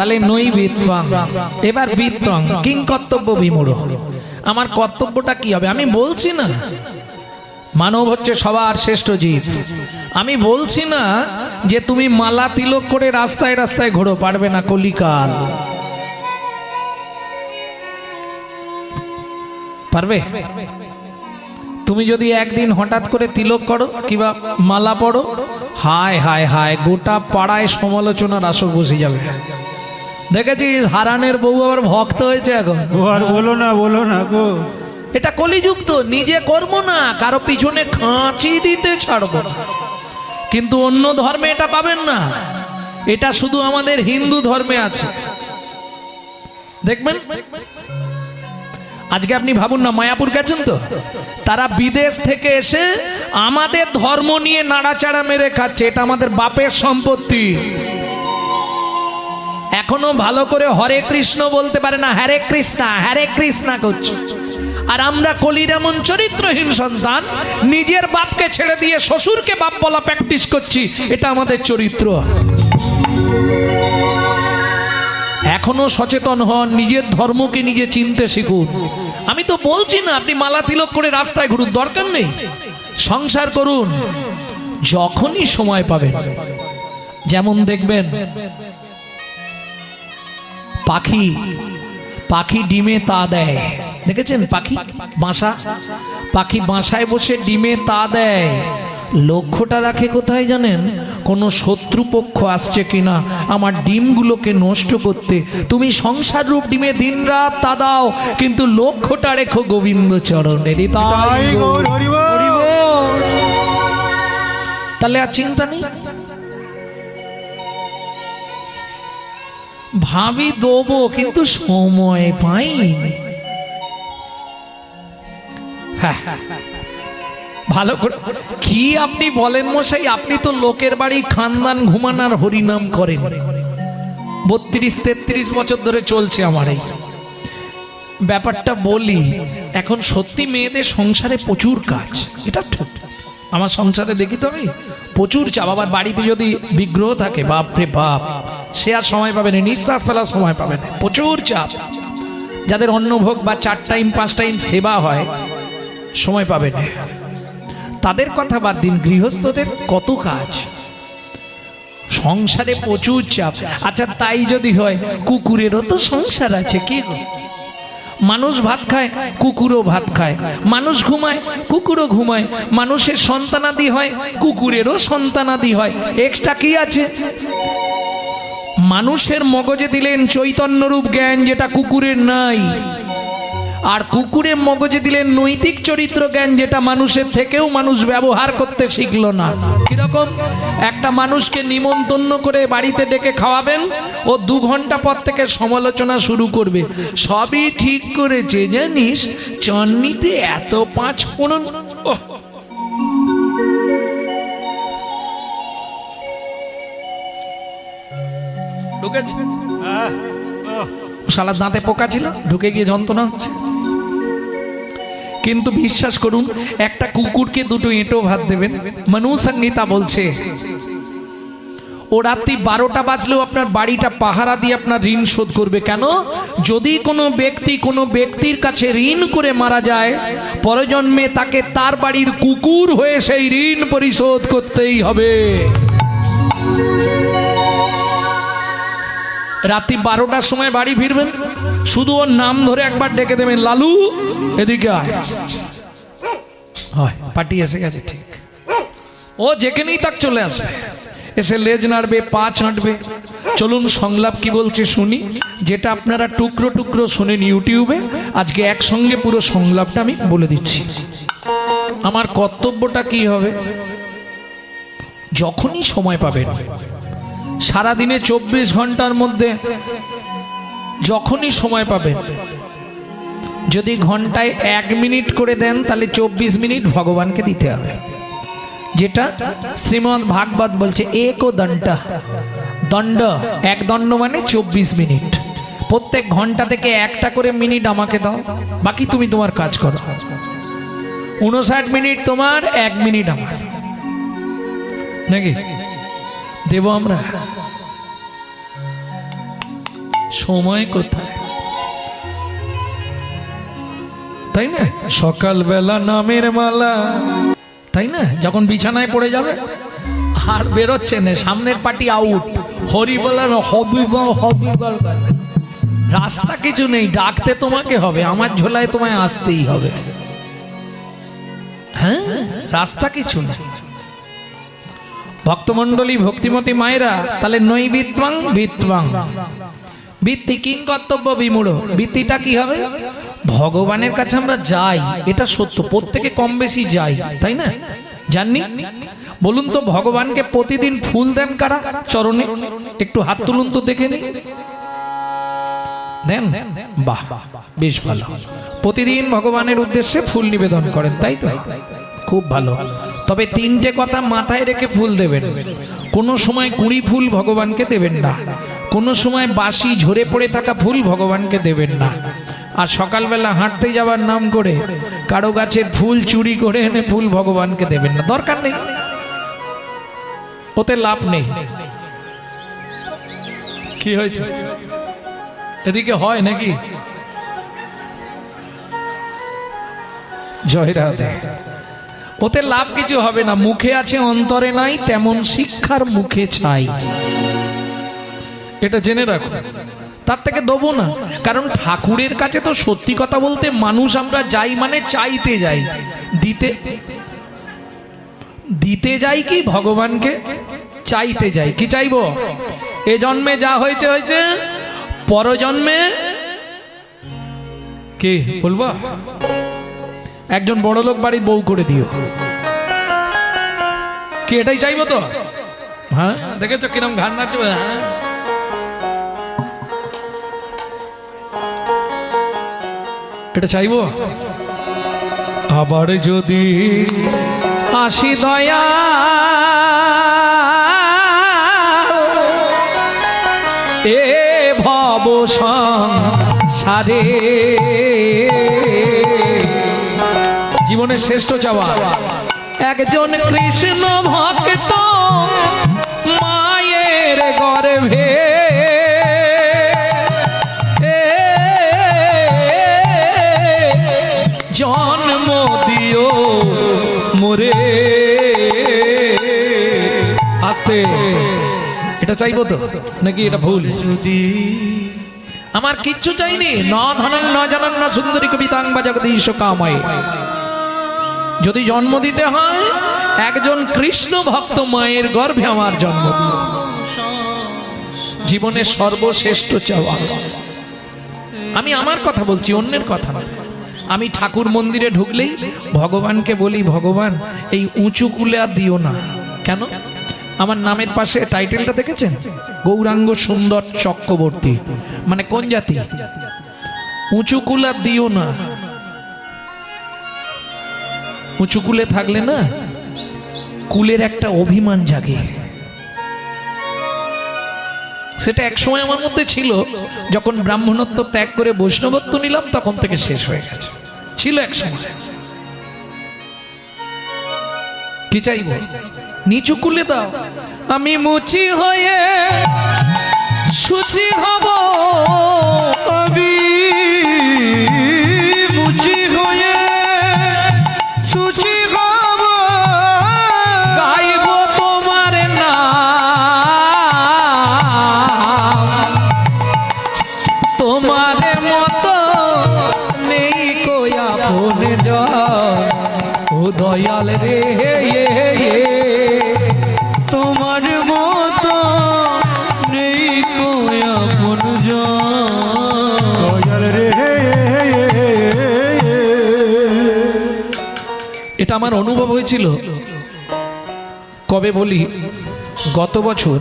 তাহলে নই বিত্বং, এবার বিত্তং কিং কর্তব্য বিমূঢ়। আমার কর্তব্যটা কি হবে? আমি বলছি না মানব হচ্ছে সবার শ্রেষ্ঠ জীব, আমি বলছি না যে তুমি মালা তিলক করে রাস্তায় রাস্তায় ঘোরো, পারবে না, কলিকাল। পারবে? তুমি যদি একদিন হঠাৎ করে তিলক করো কিংবা মালা পড়ো, হায় হায় হায়, গোটা পাড়ায় সমালোচনার আসর বসে যাবে। দেখেছিস হারানের বউ আবার ভক্ত হয়েছে এখন। আর বলো না গো, এটা কলিযুগ তো, নিজে করবো না, কারো পিছনে খাঁচি দিতে ছাড়বো না। কিন্তু অন্য ধর্মে এটা পাবেন না, এটা শুধু আমাদের হিন্দু ধর্মে আছে। দেখবেন আজকে আপনি ভাবুন না, মায়াপুর গেছেন তো, তারা বিদেশ থেকে এসে আমাদের ধর্ম নিয়ে নাড়াচাড়া মেরে খাচ্ছে। এটা আমাদের বাপের সম্পত্তি। এখনো ভালো করে হরে কৃষ্ণ বলতে পারে না, হরে কৃষ্ণা করছে। আর আমরা কলির এমন চরিত্রহীন সন্তান, নিজের বাপকে ছেড়ে দিয়ে শ্বশুরকে বাপ বলা প্র্যাকটিস করছি। এটা আমাদের চরিত্র। এখনো সচেতন হন, নিজের ধর্মকে নিজে চিনতে শিখুন। আমি তো বলছি না আপনি মালা তিলক করে রাস্তায় ঘুরুন, দরকার নেই, সংসার করুন যখনই সময় পাবেন। যেমন দেখবেন পাখি ডিমে তা দেয়, দেখেছেন? পাখি বাসায় বসে ডিমে তা দেয়। লক্ষ্যটা রাখে কোথায় জানেন? কোনো শত্রুপক্ষ আসছে কিনা আমার ডিমগুলোকে নষ্ট করতে। তুমি সংসার রূপ ডিমে দিন রাত তা দাও, কিন্তু লক্ষ্যটা রেখো গোবিন্দ চরণে। তাহলে আর চিন্তা নেই। ভাবি দেবো, কিন্তু সময় পাইনি। ভালো করে কি আপনি বলেন মশাই? আপনি তো লোকের বাড়ি খানদান ঘুমান আর হরিনাম করেন। 32-33 বছর ধরে চলছে আমার এই ব্যাপারটা। বলি এখন সত্যি মেয়েদের সংসারে প্রচুর কাজ, এটা ঠিক। আমার সংসারে দেখি তো আমি প্রচুর চাপ। আবার বাড়িতে যদি বিগ্রহ থাকে, বাপরে বাপ, সে আর সময় পাবে না, নিঃশ্বাস ফেলার সময় পাবে না, প্রচুর চাপ। যাদের অন্নভোগ বা 4 টাইম 5 টাইম সেবা হয়, সময় পাবে না। তাদের কথা বাদ দিন, গৃহস্থদের কত কাজ, সংসারে প্রচুর চাপ। আচ্ছা তাই যদি হয়, কুকুরেরও তো সংসার আছে। কি মানুষ ভাত খায়, কুকুরও ভাত খায়। মানুষ ঘুমায়, কুকুরও ঘুমায়। মানুষের সন্তানাদি হয়, কুকুরেরও সন্তানাদি হয়। এক্সট্রা কি আছে? মানুষের মগজে দিলেন চৈতন্যরূপ জ্ঞান, যেটা কুকুরের নাই। আর কুকুরের মগজে দিলেন নৈতিক চরিত্র জ্ঞান, যেটা মানুষের থেকেও মানুষ ব্যবহার করতে শিখলো না। কিরকম? একটা মানুষকে নিমন্ত্রণ করে বাড়িতে ডেকে খাওয়াবেন, ও 2 ঘন্টা পর থেকে সমালোচনা শুরু করবে। সবই ঠিক করেছে জানিস, চাটনিতে এত 5 ফোড়ন। শালা দাঁতে পোকা ছিল, ঢুকে গিয়ে যন্ত্রণা হচ্ছে। কিন্তু বিশ্বাস করুন, একটা কুকুরকে 2টো এঁটো ভাত দেবেন। মনুসংহিতা বলছে ও রাত্রি 12টা বাজলেও আপনার বাড়িটা পাহারা দিয়ে আপনার ঋণ শোধ করবে। কেন? যদি কোনো ব্যক্তির কাছে ঋণ করে মারা যায়, পরজন্মে তাকে তার বাড়ির কুকুর হয়ে সেই ঋণ পরিশোধ করতেই হবে। রাত্রি 12টার সময় বাড়ি ফিরবেন, শুধু ওর নাম ধরে একবার ডেকে দেবেন, লালু এদিকে আয়। হয় পার্টি এসে গেছে, ঠিক। ও যেখানেই তাক চলে আসবে, এসে লেজ নাড়বে, পা চাঁটবে। চলুন সংলাপ কি বলছে শুনি, যেটা আপনারা টুকরো টুকরো শোনেন ইউটিউবে। আজকে একসঙ্গে পুরো সংলাপটা আমি বলে দিচ্ছি। আমার কর্তব্যটা কি হবে? যখনই সময় পাবেন, সারাদিনে 24 ঘন্টার মধ্যে যখনই সময় পাবেন, যদি ঘন্টায় 1 মিনিট করে দেন, তাহলে 24 মিনিট ভগবানকে দিতে হবে। যেটা শ্রীমদ্ ভাগবত বলছে, এক দণ্ড, 1 দণ্ড মানে 24 মিনিট। প্রত্যেক ঘন্টা থেকে 1টা করে মিনিট আমাকে দাও, বাকি তুমি তোমার কাজ করো। 59 মিনিট তোমার, 1 মিনিট আমার, নাকি দেব আমরা? সময় কোথায়, তাই না? সকালবেলা নামের মালা, তাই না? যখন বিছানায় পড়ে যাবে আর বেরোচ্ছে না, সামনের পার্টি আউট, হরি বলার হবি বল হবি বল, রাস্তা কিছু নেই, ডাকতে তোমাকে হবে, আমার ঝোলায় তোমায় আসতেই হবে। হ্যাঁ, রাস্তা কিছু নেই। ভক্তমণ্ডলী, ভক্তিমতী মায়েরা, তাহলে নই বিত্বাং বিত্বাং বৃত্তি কিং কর্তব্য বিমূঢ়। বৃত্তিটা কি হবে? ভগবানের কাছে আমরা যাই, এটা সত্য, প্রত্যেকে কম বেশি যাই, তাই না? জাননি? বলুন তো, ভগবানকে প্রতিদিন ফুল দেন কারা চরণে? একটু হাত তুলুন তো দেখে নি। দেন? বাহ, বেশ ভালো। প্রতিদিন ভগবানের উদ্দেশ্যে ফুল নিবেদন করেন, তাই তো? খুব ভালো। তবে তিনটে কথা মাথায় রেখে ফুল দেবেন। কোনো সময় কুঁড়ি ফুল ভগবানকে দেবেন না, কোনো সময় বাসি ঝরে পড়ে থাকা ফুল ভগবানকে দেবেন না, আর সকালবেলা হাঁটতে যাওয়ার নাম করে কারো গাছের ফুল চুরি করে এনে ফুল ভগবানকে দেবেন না, দরকার নেই, ওতে লাভ নেই। কি হয়েছে এদিকে হয় নাকি? জয় রাধে। ওতে লাভ কিছু হবে না, মুখে আছে অন্তরে নাই, তেমন শিক্ষার মুখে চাই, এটা জেনে রাখো। তার থেকে দেবো না, কারণ ঠাকুরের কাছে তো সত্যি কথা বলতে মানুষ আমরা যাই মানে চাইতে যাই, দিতে দিতে যাই কি ভগবানকে চাইতে যাই। কি চাইবো? এ জন্মে যা হয়েছে হয়েছে, পরজন্মে কি বলবো, একজন বড় লোক বাড়ির বউ করে দিও। কি এটাই চাইবো তো? হ্যাঁ, দেখেছো কিরম ঘাড় নাচবে? হ্যাঁ, এটা চাইবো। আবার যদি আসি দয়া এ ভব সংসারে, জীবনের শ্রেষ্ঠ চাওয়া একজন কৃষ্ণ ভক্ত মায়ের গর্ভে জন্ম দিও মোরে। আস্তে, এটা চাইবো তো নাকি এটা ভুল? যদি আমার কিচ্ছু চাইনি, ন ধনং ন জনং ন সুন্দরী কবিতাং বা জগদীশ কাময়ে, যদি জন্ম দিতে হয় একজন কৃষ্ণ ভক্ত মায়ের গর্ভে আমার জন্ম দিও, জীবনের সর্বশ্রেষ্ঠ চাওয়া। আমি আমার কথা বলছি, অন্যের কথা না। আমি ঠাকুর মন্দিরে ঢুকলেই ভগবানকে বলি, ভগবান এই উঁচু কুলে আর দিও না। কেন? আমার নামের পাশে টাইটেলটা দেখেছেন, গৌরাঙ্গ সুন্দর চক্রবর্তী, মানে কোন জাতি? উঁচু কুল আর দিও না। উঁচু কুলে থাকলে না কুলের একটা অভিমান জাগে, সেটা একসময় আমার মধ্যে ছিল, যখন ব্রাহ্মণত্ব ত্যাগ করে বৈষ্ণবত্ব নিলাম তখন থেকে শেষ হয়ে গেছে, ছিল এক সময়। কি চাইব? নিচু কুলে দাও, আমি মুচি হয়ে সুচি হব, আমি মুচি হয়ে সুচি হব, গাইব তোমার নাম, তোমার মতো নেই কোয়া ফোনে জয়, ও দয়াল রে, তোমার মতো নেই কোয়া মনুজ রে। এটা আমার অনুভব হয়েছিল কবে বলি, গত বছর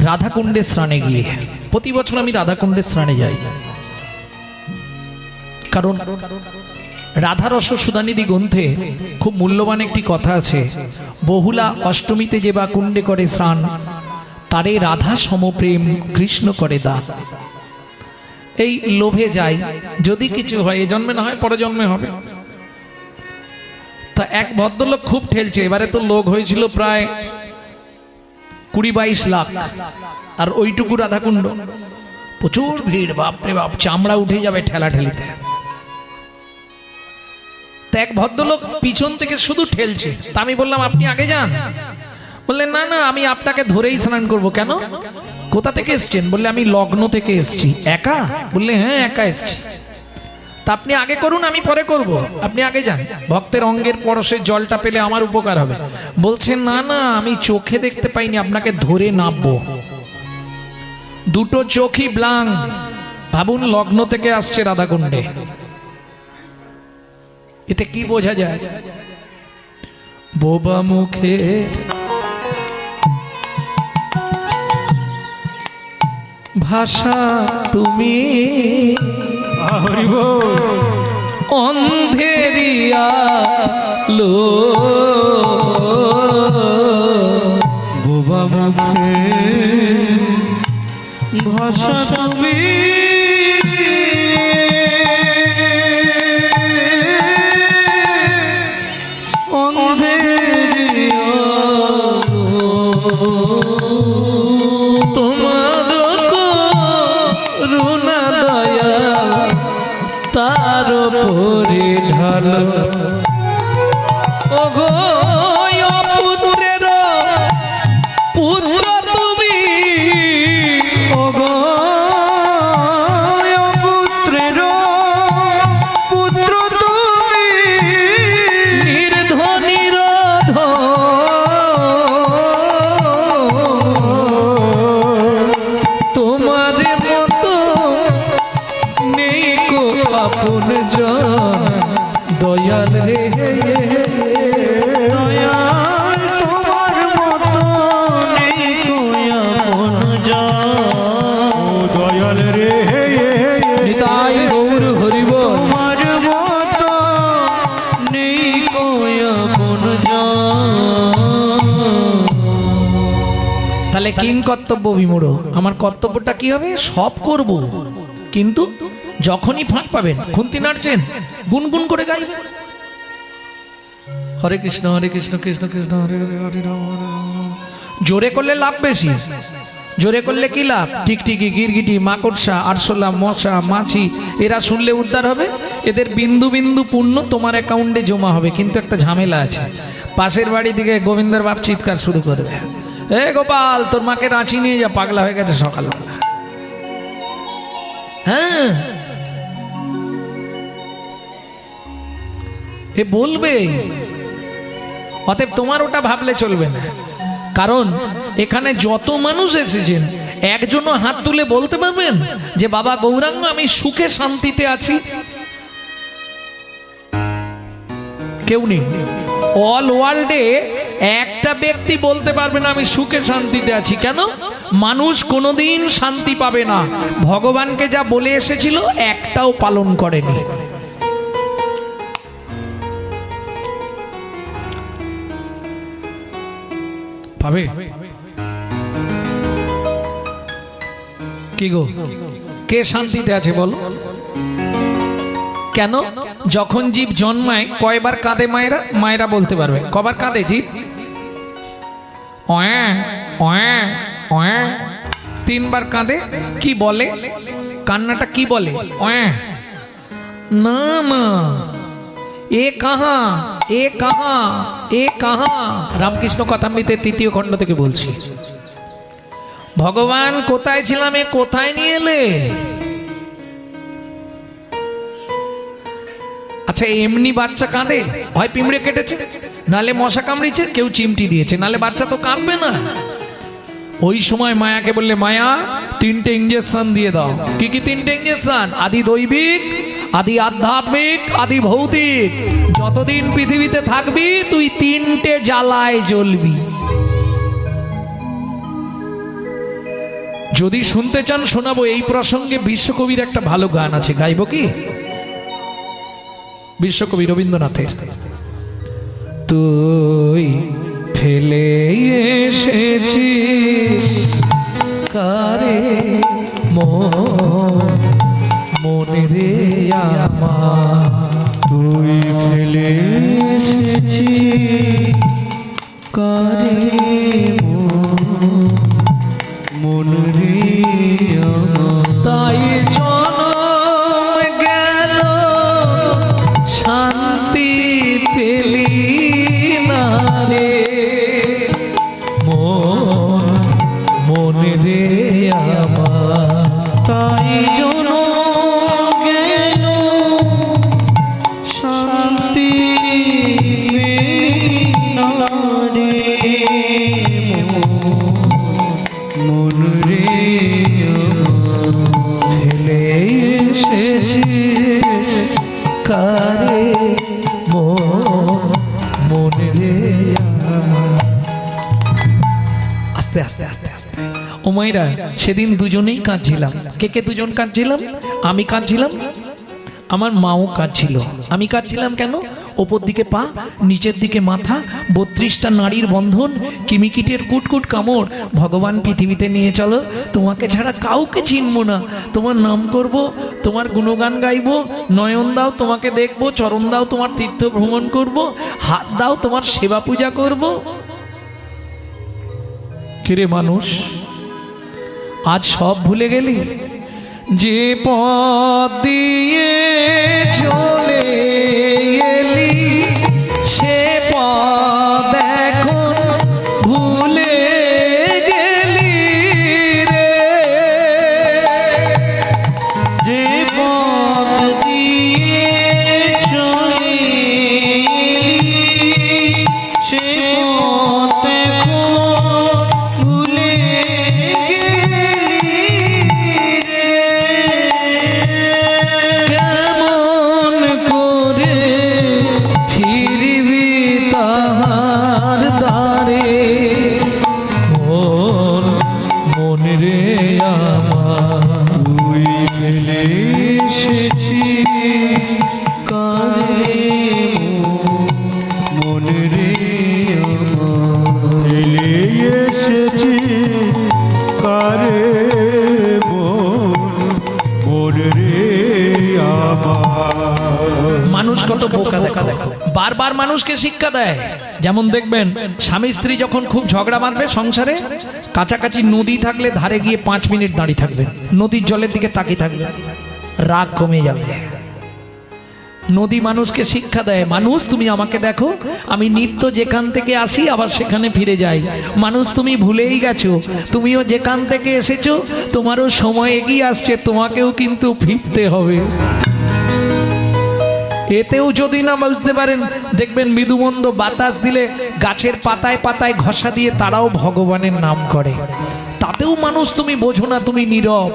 রাধাকুণ্ডে স্নানে গিয়ে। প্রতি বছর আমি রাধাকুণ্ডে স্নানে যাই, কারণ রাধারস সুধানিধি গ্রন্থে খুব মূল্যবান একটি কথা আছে, বহুলা অষ্টমীতে যে বা কুণ্ডে করে স্নান, তারে রাধা সমপ্রেম কৃষ্ণ করে দান। এই লোভে যাই, যদি কিছু হয়, এ জন্মে না হয় পরজন্মে হবে। তা এক ভদ্রলোক খুব ঠেলছে, এবারে তো লোক হয়েছিল প্রায় 20-22 লাখ, আর ওইটুকু রাধাকুণ্ড। প্রচুর ভিড়, বাপরে বাপ, চামড়া উঠে যাবে ঠেলা ঠেলিতে। তা এক ভদ্রলোক পিছন থেকে শুধু ঠেলছে, তা আমি বললাম আপনি আগে যান। বললেন না না, আমি আপনাকে ধরেই স্নান করব। কেন, কোথা থেকে এসছেন? বললে আমি লগ্ন থেকে এসছি। একা? বললে হ্যাঁ একা এসছি। তা আপনি আগে করুন, আমি পরে করব, আপনি আগে যান, ভক্তের অঙ্গের পরশের জলটা পেলে আমার উপকার হবে। বলছেন না না, আমি চোখে দেখতে পাইনি, আপনাকে ধরে নামবো। দুটো চোখই ব্লাং, ভাবুন লগ্ন থেকে আসছে রাধাকুণ্ডে। এতে কি বোঝা যায়? বোবা মুখের ভাষা তুমি, অন্ধেরিয়া লো বোবা মুখে ভাষা তুমি, তোমার করুণা দয়া তার উপরে ঢালো। ওগো অপুত্রের পুত্র তুমি, ওগো পুত্রের পুত্র তুমি, নির্ধনির তোমার মতো নেই কো আপন জন, দয়াল রে দয়াল তোমার মতো নেই আপন জন, দয়াল রে নিতাই গৌর হরিব। তোমার মতো নেই আপন জন। তাহলে কিং কর্তব্য বিমূঢ়, আমার কর্তব্যটা কি হবে? সব করব, কিন্তু যখনই ফাঁক পাবেন, খুন্তি নাড়ছেন, গুনগুন করে গাইবেন হরে কৃষ্ণ কৃষ্ণ কৃষ্ণ হরে হরে হরে রাম হরে রাম। জোরে করলে লাভ বেশি। জোরে করলে কি লাভ? টিকটিকি, গিরগিটি, মাকড়সা, আরশোলা, মশা, মাছি এরা শুনলে উদ্ধার হবে। এদের বিন্দু বিন্দু পুণ্য তোমার অ্যাকাউন্টে জমা হবে। কিন্তু একটা ঝামেলা আছে, পাশের বাড়ি থেকে গোবিন্দের বাপ চিৎকার শুরু করবে, এ গোপাল তোর মাকে রাঁচি নিয়ে যা, পাগলা হয়ে গেছে সকালবেলা। হ্যাঁ, এ বলবে। অতএব তোমার ওটা ভাবলে চলবে না, কারণ এখানে যত মানুষ এসেছেন একজনও হাত তুলে বলতে পারবেন যে বাবা গৌরাঙ্গ আমি সুখে শান্তিতে আছি? কেউ নেই। অল ওয়ার্ল্ডে একটা ব্যক্তি বলতে পারবে না আমি সুখে শান্তিতে আছি। কেন? মানুষ কোনোদিন শান্তি পাবে না, ভগবানকে যা বলে এসেছিল একটাও পালন করেনি। পাবে কি গো? কে শান্তিতে আছে বলো? কেন? যখন জীব জন্মায় কয়বার কাঁদে মায়েরা? মায়েরা বলতে পারবে কবার কাঁদে জীব? তিনবার কাঁদে। কি বলে? কান্নাটা কি বলে? না না, এ কাহা, এ কাহা, এ কাহা। রামকৃষ্ণ কথামৃতে ৩য় খণ্ড থেকে বলছি। ভগবান কোথায় ছিলাম, এ কোথায় নিয়ে এলে? আচ্ছা, এমনি বাচ্চা কাঁদে? হয় পিঁমড়ে কেটেছে, নালে মশা কামড়িয়েছে, কেউ চিমটি দিয়েছে, নালে বাচ্চা তো কাঁদবে না। ওই সময় মায়াকে বললে মায়া 3টে ইঞ্জেকশন দিয়ে দাও। কি কি 3টে ইঞ্জেকশন? আদি দৈবিক, আদি আধ্যাত্মিক, আদি ভৌতিক। যতদিন পৃথিবীতে থাকবি তুই 3টে জ্বালায় জ্বলবি। যদি শুনতে চান শোনাবো। এই প্রসঙ্গে বিশ্বকবির একটা ভালো গান আছে, গাইব কি? বিশ্বকবি রবীন্দ্রনাথের। তুই ফেলে এসেছিস কারে মনে রে আমার, তুই ফেলে এসেছিস কারে মন রে আমার। জনম গেল শান্তি না রে মন রে ফেলে এসেছি কারে মনে রে। আস্তে আস্তে আস্তে আস্তে ও মাইরা, সেদিন দুজনেই কাঁদছিলাম। কে কে দুজন কাঁদছিলাম? আমি কাঁদছিলাম, আমার মাও কাঁদছিল। আমি কাঁদছিলাম কেন? ওপর দিকে পা, নিচের দিকে মাথা, 32টা নারীর বন্ধন, কিমিকিটের কুটকুট কামড়। ভগবান পৃথিবীতে নিয়ে চলো, তোমাকে ছাড়া কাউকে চিনবো না, তোমার নাম করব, তোমার গুণগান গাইব, নয়ন দাও তোমাকে দেখবো, চরণ দাও তোমার তীর্থ ভ্রমণ করব, হাত দাও তোমার সেবা পূজা করব। কিরে মানুষ, আজ সব ভুলে গেলি? যে পথ দিয়ে চলে এলি সে পথ এখন ভুলে গেলি রে। যে পথ দিয়ে চলে সে পথ ভুলে কেমন করে ফিরবি তাহার দ্বারে মন রে আমার। তুই ফেলে এসেছি কারে মন রে ফেলে এসেছি কারে মন রে আমার। মানুষ কত বোকা দেখা দেখো, বারবার মানুষকে শিক্ষা দেয়। যেমন দেখবেন স্বামী স্ত্রী যখন খুব ঝগড়া বাঁধবে সংসারে, কাছাকাছি নদী থাকলে ধারে গিয়ে 5 মিনিট দাঁড়িয়ে থাকবে, নদীর জলের দিকে তাকিয়ে থাকবে, রাগ কমে যাবে। নদী মানুষকে শিক্ষা দেয়, মানুষ তুমি আমাকে দেখো, আমি নিত্য যেখান থেকে আসি আবার সেখানে ফিরে যাই। মানুষ তুমি ভুলেই গেছো, তুমিও যেখান থেকে এসেছো তোমারও সময় এগিয়ে আসছে, তোমাকেও কিন্তু ফিরতে হবে। এতেও যদি না বুঝতে পারেন, দেখবেন মৃদুমন্দ বাতাস দিলে গাছের পাতায় পাতায় ঘষা দিয়ে তারাও ভগবানের নাম করে, তাতেও মানুষ তুমি বোঝো না, তুমি নীরব।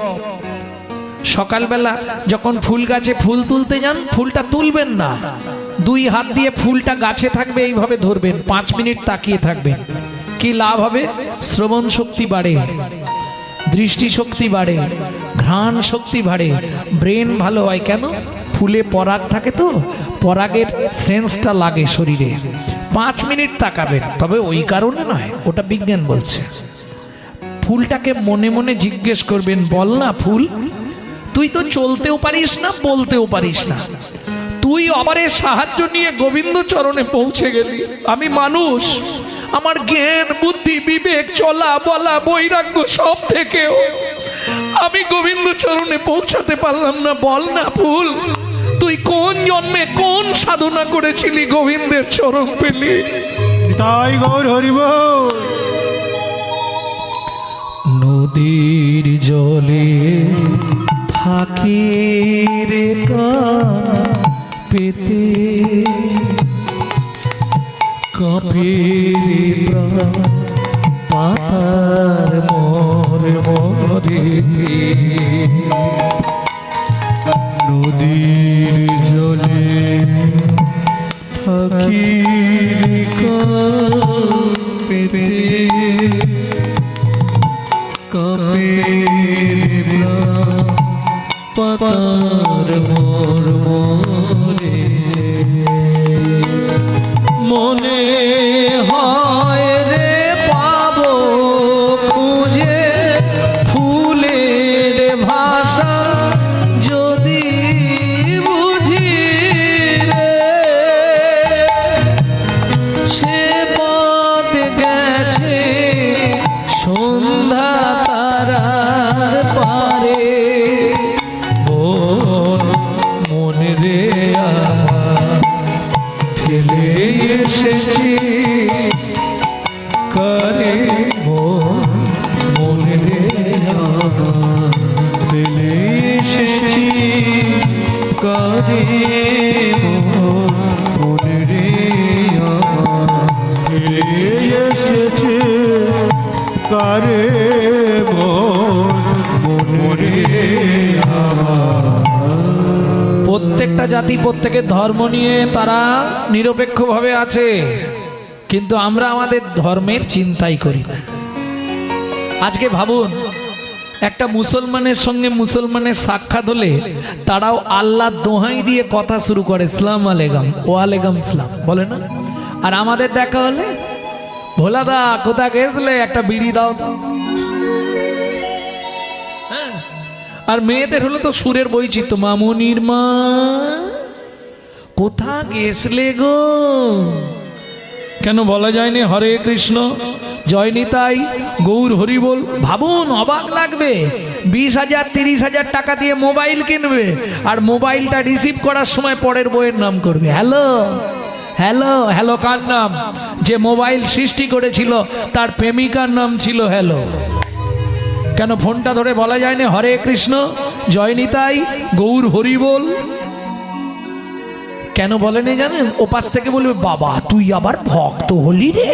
সকালবেলা যখন ফুল গাছে ফুল তুলতে যান, ফুলটা তুলবেন না, 2 হাত দিয়ে ফুলটা গাছে থাকবে এইভাবে ধরবেন, 5 মিনিট তাকিয়ে থাকবেন। কি লাভ হবে? শ্রবণ শক্তি বাড়ে, দৃষ্টি শক্তি বাড়ে, ঘ্রাণ শক্তি বাড়ে, ব্রেন ভালো হয়। কেন? ফুলে পরাগ থাকে তো, পরাগের সেন্সটা লাগে শরীরে। 5 মিনিট তাকাবেন, তবে ওই কারণে নয়, ওটা বিজ্ঞান বলছে। ফুলটাকে মনে মনে জিজ্ঞেস করবেন, বল না ফুল, তুই তো চলতেও পারিস না, বলতেও পারিস না, তুই অবারের সাহায্য নিয়ে গোবিন্দ চরণে পৌঁছে গেলি। আমি মানুষ, আমার জ্ঞান বুদ্ধি বিবেক চলা বলা বৈরাগ্য সব থেকেও আমি গোবিন্দ চরণে পৌঁছাতে পারলাম না। বল না ফুল, তুই কোন জন্মে কোন সাধনা করেছিলি গোবিন্দের চরণ পেলি? তাই গৌর হরিব। নদীর জলে থাকি রে কান পেতে, কাঁপে রে প্রাণ পাতার মোর মরে। নদীর জলে থাকি পেতে কাপে পাতার মোর মোরে মনে হয় রে পাবো খুঁজে ফুলের ভাষা, যদি বুঝি রে সে পথ গেছে সন্ধ্যা তারার পারে। মন রে আমার ফেলে এসেছি কারে মন রে আমার ফেলে প্রত্যেকটা জাতি প্রত্যেকের ধর্ম নিয়ে তারা নিরপেক্ষভাবে আছে, কিন্তু আমরা আমাদের ধর্মের চিন্তাই করি না। আজকে ভাবুন, একটা মুসলমানের সঙ্গে মুসলমানের সাক্ষাৎ হলে তারাও আল্লাহ দোহাই দিয়ে কথা শুরু করে, ইসলাম আলাইকুম, ওয়ালাইকুম ইসলাম বলে না। আর আমাদের দেখা হলে, ভোলাদা কোথা গেছলে, একটা বিড়ি দাও তো। হ্যাঁ, আর মেয়েদের হলো তো সুরের বৈচিত্র্য, মামুনির মা কোথা গেছলে গো, কেন বলা যায়নি হরে কৃষ্ণ জয় নিতাই গৌর হরি বল। ভাবুন, অবাক লাগবে, 20,000 30,000 টাকা দিয়ে মোবাইল কিনবে, আর মোবাইলটা রিসিভ করার সময় পরের বইয়ের নাম করবে, হ্যালো হ্যালো হ্যালো। কার নাম? যে মোবাইল সৃষ্টি করেছিল তার প্রেমিকার নাম ছিল হ্যালো। কেন ফোনটা ধরে বলা যায়নি হরে কৃষ্ণ জয় নিতাই গৌর হরি বল? কেন বলেনি জানেন? ওপাশ থেকে বলবে, বাবা তুই আবার ভক্ত হলি রে,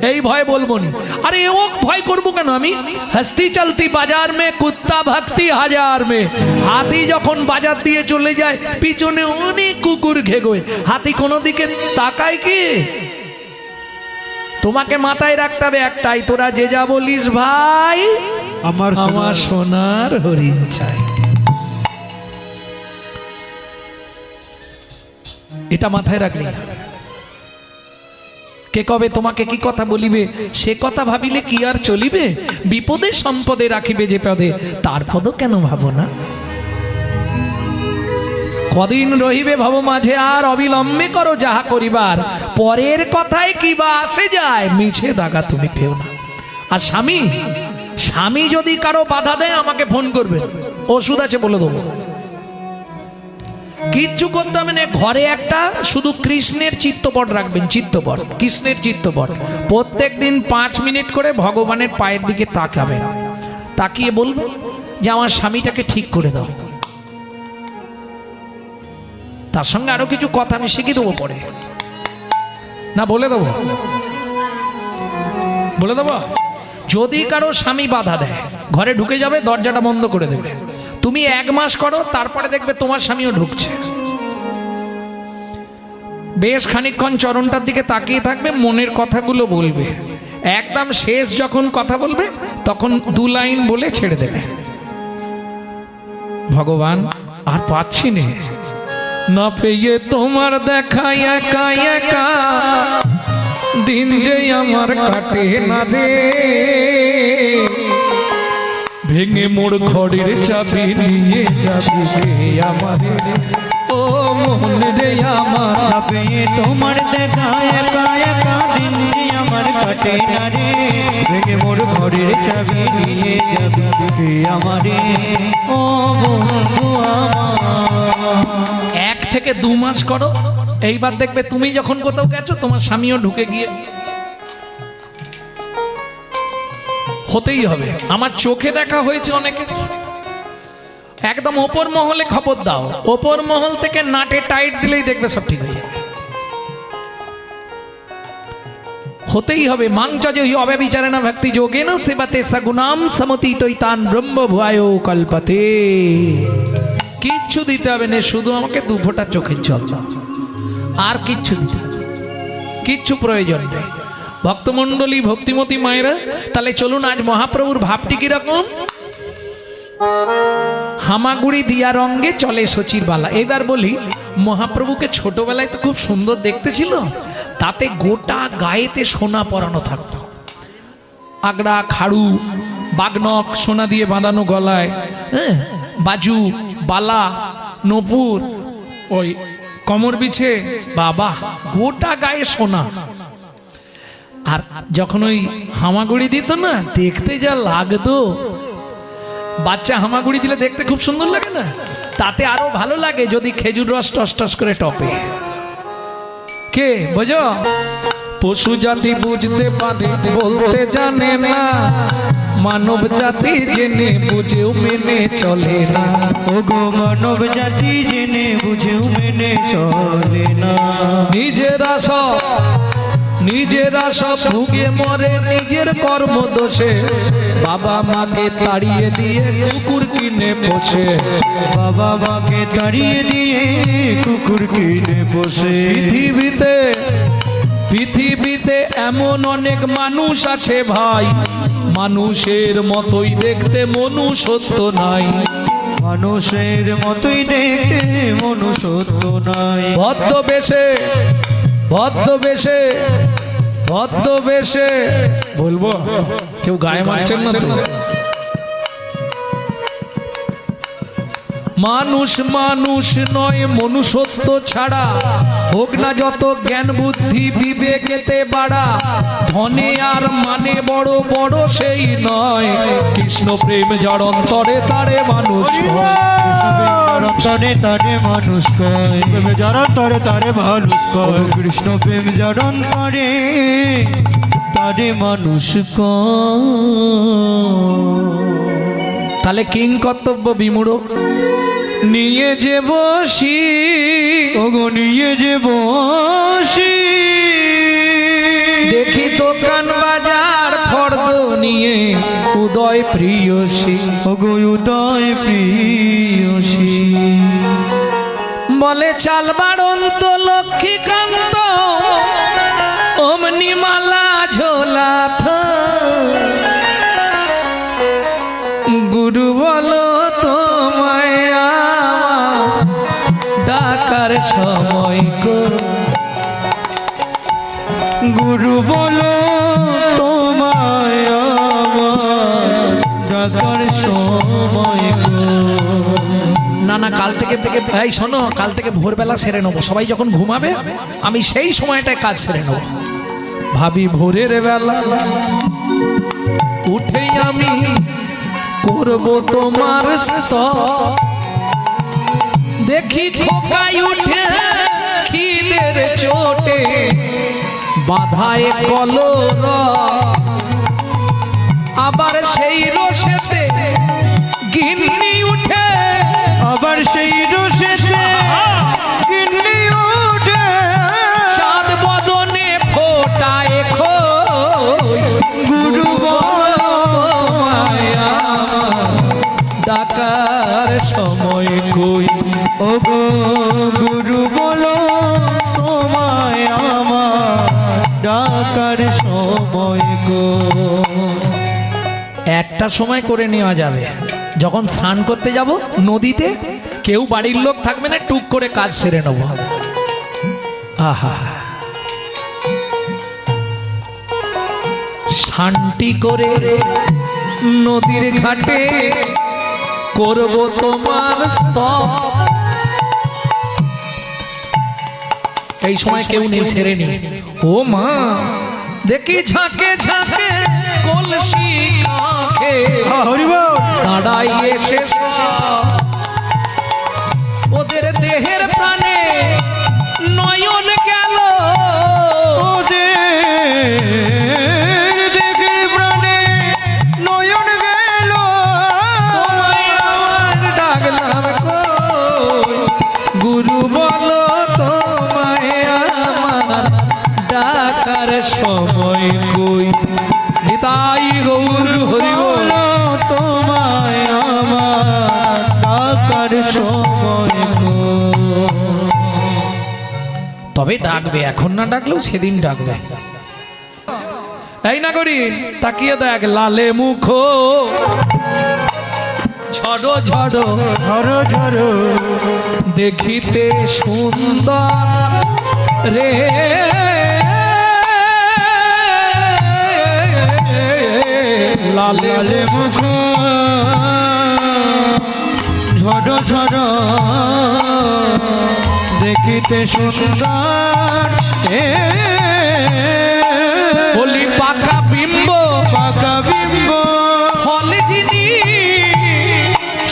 এই ভয় বলবো নি। আরে ও ভয় করবো কেন? আমি হস্তি চলতি বাজার মে কুত্তা ভক্তি হাজার মে। হাতি যখন বাজার দিয়ে চলে যায়, পিছনে অনেক কুকুর ঘেগোয়, হাতি কোনো দিকে তাকায় কি? তোমাকে মাথায় রাখতে হবে একটাই, তোরা যে যা বলিস ভাই, আমার সোনার হরিণ চাই। এটা মাথায় রাখলি। কে কবে তোমাকে কি কথা বলিবে, সে কথা ভাবিলে কি আর চলিবে? বিপদে সম্পদে রাখিবে যে পদে, তার পদও কেন ভাবো না? কদিন রহিবে ভব মাঝে, আর অবিলম্বে করো যাহা করিবার, পরের কথায় কি বা আসে যায়, মিছে দাগা তুমি পেও না। আর স্বামী যদি কারো বাধা দেয় আমাকে ফোন করবে, ওষুধ আছে বলে দেবো। কিচ্ছু করতে হবে না, ঘরে একটা শুধু কৃষ্ণের চিত্তপট রাখবেন, চিত্তপট, কৃষ্ণের চিত্তপট। প্রত্যেক দিন 5 মিনিট করে ভগবানের পায়ের দিকে তাকাবেন, তাকিয়ে বলবেন যে আমার স্বামীটাকে ঠিক করে দাও। তার সঙ্গে আরো কিছু কথা আমি শিখিয়ে দেবো পরে, না বলে দেবো, বলে দেবো। যদি কারো স্বামী বাধা দেয়, ঘরে ঢুকে যাবে, দরজাটা বন্ধ করে দেবে। তুমি 1 মাস করো, তারপরে দেখবে তোমার স্বামীও ঢুকছে। বেশ খানিকক্ষণ চরণটার দিকে তাকিয়ে থাকবে, মনের কথাগুলো বলবে। একদম শেষ যখন কথা বলবে, তখন 2 লাইন বলে ছেড়ে দেবে। ভগবান আর পাচ্ছি না পেয়ে তোমার দেখা, একা একা দিন যে আমার কাটে না রে, ভেঙে মোড় ঘরের চাবি নিয়ে যাবি আমার, ও মন রে আমার, পেয়ে তোমার দেখা একা একা দিন যে আমার কাটে না রে, ভেঙে মোর ঘরের চাবি নিয়ে যাবি আমারে, ও বন্ধু আমার। 1 থেকে 2 মাস করো, এইবার দেখবে তুমি যখন কোথাও গেছো, তোমার স্বামীও ঢুকে গিয়ে, হতেই হবে। আমার চোখে দেখা হয়েছে অনেকে, একদম ওপর মহলে খবর দাও, ওপর মহল থেকে নাটে টাইট দিলেই দেখবে সব ঠিক হয়ে যাবে। হতেই হবে। মাংচজ হি অব্যভিচারেণ ভক্তি যোগেন সেবাতে সগুণাম সমতীতৈতান ব্রহ্ম ভুয়ায় কল্পতে। কিচ্ছু দিতে হবে না, শুধু আমাকে 2 ফোঁটা চোখের জল, আর কিচ্ছু দিতে হবে, কিচ্ছু প্রয়োজন নেই। ভক্তমণ্ডলী, ভক্তিমতী মায়েরা, তাহলে চলুন আজ মহাপ্রভুর ভাবটি কিরকম। হামাগুড়ি দিয়া রঙ্গে চলে শচীর বালা। এবার বলি, মহাপ্রভুকে ছোটবেলায় তো খুব সুন্দর দেখতে ছিল, তাতে গোটা গায়েতে সোনা পরানো থাকতো, আগড়া খাড়ু বাগনক সোনা দিয়ে বাঁধানো গলায়, হ্যাঁ, বাজু বালা নপুর, ওই কমর বিছে, বাবা গোটা গায়ে সোনা। আর যখন ওই হামাগুড়ি দিত না, দেখতে যা লাগতো। বাচ্চা হামাগুড়ি দিলে দেখতে খুব সুন্দর লাগে না? তাতে আরো ভালো লাগে যদি খেজুর রস টস টস করে টপে। কে বোঝো? পশু জাতি বুঝতে পারে, বলতে জানে না, মানব জাতি জেনে বুঝেও মেনে চলে না। ও গো মানব জাতি জেনে বুঝেও মেনে চলে না। নিজেরা সব ভুগে মরে নিজের কর্ম দোষে, বাবা মাকে তাড়িয়ে দিয়ে কুকুর কিনে পোষে। বাবা মাকে তাড়িয়ে দিয়ে কুকুর কিনে বসে। পৃথিবীতে এমন অনেক মানুষ আছে ভাই, মানুষের মতোই দেখতে মনুষ্যত্ব নাই। মানুষের মতোই দেখতে মনুষ্যত্ব নাই। ভদ্রবেশে বলবো, কেউ গায়ে মারছেন না তো? মানুষ নয় মনুষ্যত্ব ছাড়া, হোক না যত জ্ঞান বুদ্ধি বিবেকেতে বাড়া। ধনে আর মানে বড় বড় সেই নয়, কৃষ্ণ প্রেম যার অন্তরে তারে মানুষ কয়। তরে তারে মানুষ কয়, যারা তারে তারে মানুষ কয়। কৃষ্ণ প্রেম যার অন্তরে তারে মানুষ কয়। তাহলে কিং কর্তব্য বিমূঢ় নিয়ে যে বসি, ওগো নিয়ে যে বসি, দেখি দোকান বাজার ফর্দ নিয়ে উদয় প্রিয়সী। ওগো উদয় প্রিয়সী, বলে চাল বাড়ন্ত লক্ষ্মীকান্ত, অমনি মালা ঝোলা গুরু বলো তোমায় ডাকার সময় গো। গুরু বলো তোমায় আমার ডাকার সময় গো। না কাল থেকে এই শোনো, কাল থেকে ভোরবেলা সেরে নেবো। সবাই যখন ঘুমাবে আমি সেই সময়টায় কাজ সেরে নেবো। ভাবি ভোরের বেলা উঠেই আমি করব তোমার স্তব। দেখি খোকাই উঠে খিদের চোটে বাধায় কলর, আবার সেই রসেতে গিন্নি উঠে, আবার সেই রসেতে গিন্নি উঠে, চাঁদ বদনে ফোটায় খই। গুরু বলো ডাকার সময় কই। ওগো গুরু বলো তোমায় আমার ডাকার সময় গো। একটা সময় করে নেওয়া যাবে, যখন স্নান করতে যাব নদীতে, কেউ বাড়ির লোক থাকবে না, টুক করে কাজ সেরে নেব। আহা, শান্তি করে নদীর ঘাটে করব তোমার স্তব। এই সময় কেউ নেই, সেরে নি। ও মা দেখি ঝাঁকে ঝাঁকে কলসি কাঁখে হরিবল দাঁড়াই এসে ওদের দেহের প্রাণে নয়ন গেল। ওদের দেখে প্রাণে নয়ন গেল। তোমায় আমার ডাকলাম কই, গুরু বলো তোমায় আমার ডাকার সময় কই। নিতাই গৌর হরি বল। তোমায় আমার ডাকার সময় গো। তবে ডাকবে, এখন না ডাকলেও সেদিন ডাকবে। তাই না করি, তাকিয়ে দেখ লালে মুখ ঝড়ো ঝড়ো ঝরো ঝরো দেখিতে সুন্দর রে। লালে লালে মুখ ঝড় ঝড় দেখিতে সুন্দর বলি পাকা বিম্ব, পাকা বিম্ব ফল যিনি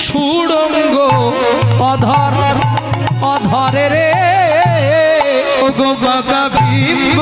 সুড়ঙ্গ অধর অধরে রে। ওগো পাকা বিম্ব